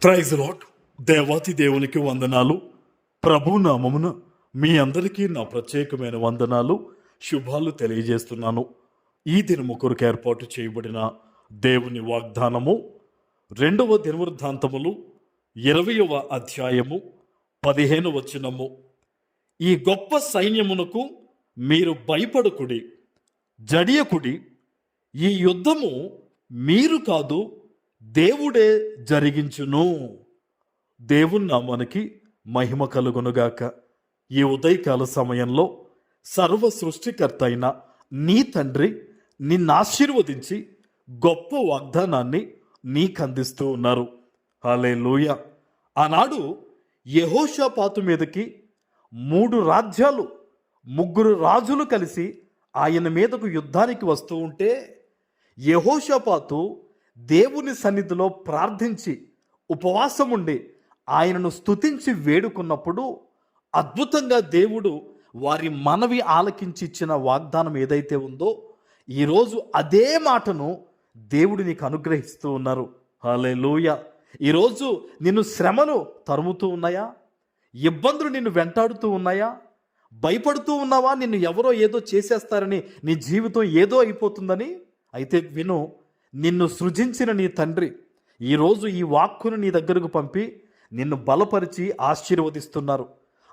Praise lord. దేవాతి దేవునికి వందనాలు. ప్రభు నామమున మీ అందరికీ నా ప్రత్యేకమైన వందనాలు, శుభాలు తెలియజేస్తున్నాను. ఈ దినము కొరకు ఏర్పాటు చేయబడిన దేవుని వాగ్దానము 2వ దినవృత్తాంతములు 20వ అధ్యాయము 15వ వచనము. ఈ గొప్ప సైన్యమునకు మీరు భయపడకుడి, జడియకుడి. ఈ యుద్ధము మీరు కాదు, దేవుడే జరిగించును. దేవుని నామానికి మహిమ కలుగునుగాక. ఈ ఉదయకాల సమయంలో సర్వ సృష్టికర్త అయిన నీ తండ్రి నిన్ను ఆశీర్వదించి గొప్ప వాగ్దానాన్ని నీకు అందిస్తూ ఉన్నారు. హల్లెలూయా. ఆనాడు యెహోషాపాతు మీదకి 3 రాజ్యాలు, 3 రాజులు కలిసి ఆయన మీదకు యుద్ధానికి వస్తూ ఉంటే యెహోషాపాతు దేవుని సన్నిధిలో ప్రార్థించి ఉపవాసం ఉండి ఆయనను స్తుతించి వేడుకున్నప్పుడు అద్భుతంగా దేవుడు వారి మనవి ఆలకించి ఇచ్చిన వాగ్దానం ఏదైతే ఉందో ఈరోజు అదే మాటను దేవుడు నీకు అనుగ్రహిస్తూ ఉన్నారు. హల్లెలూయా. ఈరోజు నిన్ను శ్రమలు తరుముతూ ఉన్నాయా? ఇబ్బందులు నిన్ను వెంటాడుతూ ఉన్నాయా? భయపడుతూ ఉన్నావా? నిన్ను ఎవరో ఏదో చేసేస్తారని, నీ జీవితం ఏదో అయిపోతుందని? అయితే విను, నిన్ను సృజించిన నీ తండ్రి ఈరోజు ఈ వాక్కును నీ దగ్గరకు పంపి నిన్ను బలపరిచి ఆశీర్వదిస్తున్నారు.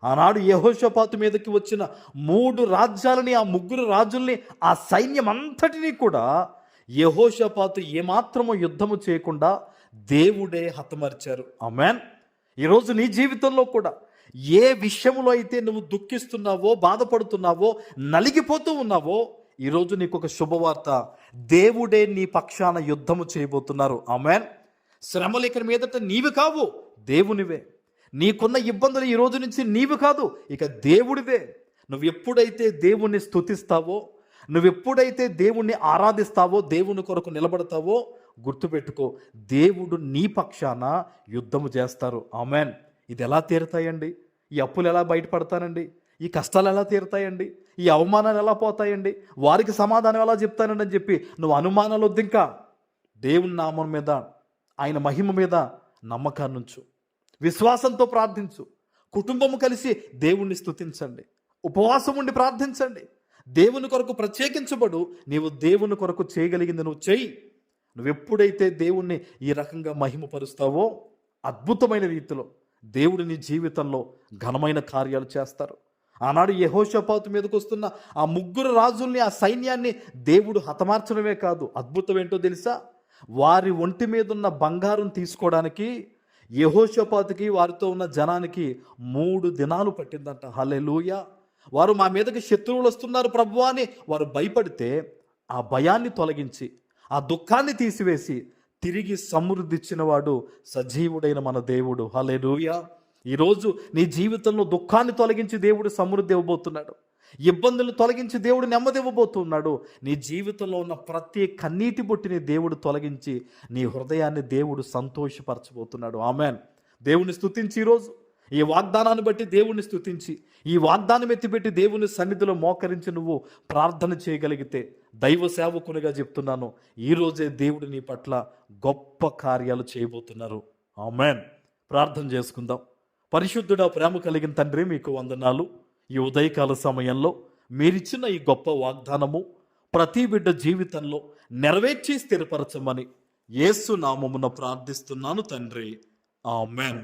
ఆనాడు యెహోషాపాతు మీదకి వచ్చిన 3 రాజ్యాలని, ఆ 3 రాజుల్ని, ఆ సైన్యం అంతటినీ కూడా యెహోషాపాతు ఏమాత్రము యుద్ధము చేయకుండా దేవుడే హతమర్చారు. ఆమేన్. ఈరోజు నీ జీవితంలో కూడా ఏ విషయంలో అయితే నువ్వు దుఃఖిస్తున్నావో, బాధపడుతున్నావో, నలిగిపోతూ ఉన్నావో, ఈరోజు నీకు ఒక శుభవార్త. దేవుడే నీ పక్షాన యుద్ధము చేయబోతున్నారు. ఆమేన్. శ్రమలు ఇక మీదట నీవి కావు, దేవునివే. నీకున్న ఇబ్బందులు ఈ రోజు నుంచి నీవి కాదు, ఇక దేవుడివే. నువ్వు ఎప్పుడైతే దేవుణ్ణి స్తుతిస్తావో, నువ్వు ఎప్పుడైతే దేవుణ్ణి ఆరాధిస్తావో, దేవుని కొరకు నిలబడతావో, గుర్తుపెట్టుకో, దేవుడు నీ పక్షాన యుద్ధము చేస్తారు. ఆమేన్. ఇది ఎలా తీరుతాయండి? ఈ అప్పులు ఎలా బయటపడతానండి? ఈ కష్టాలు ఎలా తీరుతాయండి? ఈ అవమానాలు ఎలా పోతాయండి? వారికి సమాధానం ఎలా చెప్తానండి అని చెప్పి నువ్వు అనుమానాలు వద్దు. ఇంకా దేవుని నామం మీద, ఆయన మహిమ మీద నమ్మకాన్ని ఉంచు, విశ్వాసంతో ప్రార్థించు. కుటుంబము కలిసి దేవుణ్ణి స్తుతించండి, ఉపవాసం ఉండి ప్రార్థించండి. దేవుని కొరకు ప్రత్యేకించబడు. నీవు దేవుని కొరకు చేయగలిగింది నువ్వు చెయ్యి. నువ్వు ఎప్పుడైతే దేవుణ్ణి ఈ రకంగా మహిమపరుస్తావో అద్భుతమైన రీతిలో దేవుడు నీ జీవితంలో ఘనమైన కార్యాలు చేస్తారు. ఆనాడు యెహోషాపాతు మీదకి వస్తున్న ఆ 3 రాజుల్ని, ఆ సైన్యాన్ని దేవుడు హతమార్చడమే కాదు, అద్భుతం ఏంటో తెలుసా? వారి ఒంటి మీద ఉన్న బంగారం తీసుకోవడానికి యెహోషాపాతుకి, వారితో ఉన్న జనానికి 3 దినాలు పట్టిందంట. హల్లెలూయా. వారు మా మీదకి శత్రువులు వస్తున్నారు ప్రభువా అని వారు భయపడితే ఆ భయాన్ని తొలగించి, ఆ దుఃఖాన్ని తీసివేసి తిరిగి సమృద్ధి ఇచ్చిన వాడు సజీవుడైన మన దేవుడు. హల్లెలూయా. ఈరోజు నీ జీవితంలో దుఃఖాన్ని తొలగించి దేవుడు సమృద్ధి ఇవ్వబోతున్నాడు. ఇబ్బందులు తొలగించి దేవుడు నెమ్మది ఇవ్వబోతున్నాడు. నీ జీవితంలో ఉన్న ప్రతి కన్నీటి బొట్టిని దేవుడు తొలగించి నీ హృదయాన్ని దేవుడు సంతోషపరచబోతున్నాడు. ఆమేన్. దేవుని స్తుతించి, ఈరోజు ఈ వాగ్దానాన్ని బట్టి దేవుణ్ణి స్తుతించి, ఈ వాగ్దానం ఎత్తిపెట్టి దేవుని సన్నిధిలో మోకరించి నువ్వు ప్రార్థన చేయగలిగితే, దైవ సేవకునిగా చెప్తున్నాను, ఈరోజే దేవుడు నీ పట్ల గొప్ప కార్యాలు చేయబోతున్నారు. ఆమేన్. ప్రార్థన చేసుకుందాం. పరిశుద్ధుడా, ప్రేమ కలిగిన తండ్రి, మీకు వందనాలు. ఈ ఉదయకాల సమయంలో మీరిచ్చిన ఈ గొప్ప వాగ్దానము ప్రతి బిడ్డ జీవితంలో నెరవేర్చి స్థిరపరచమని యేసు నామమున ప్రార్థిస్తున్నాను తండ్రి. ఆమేన్.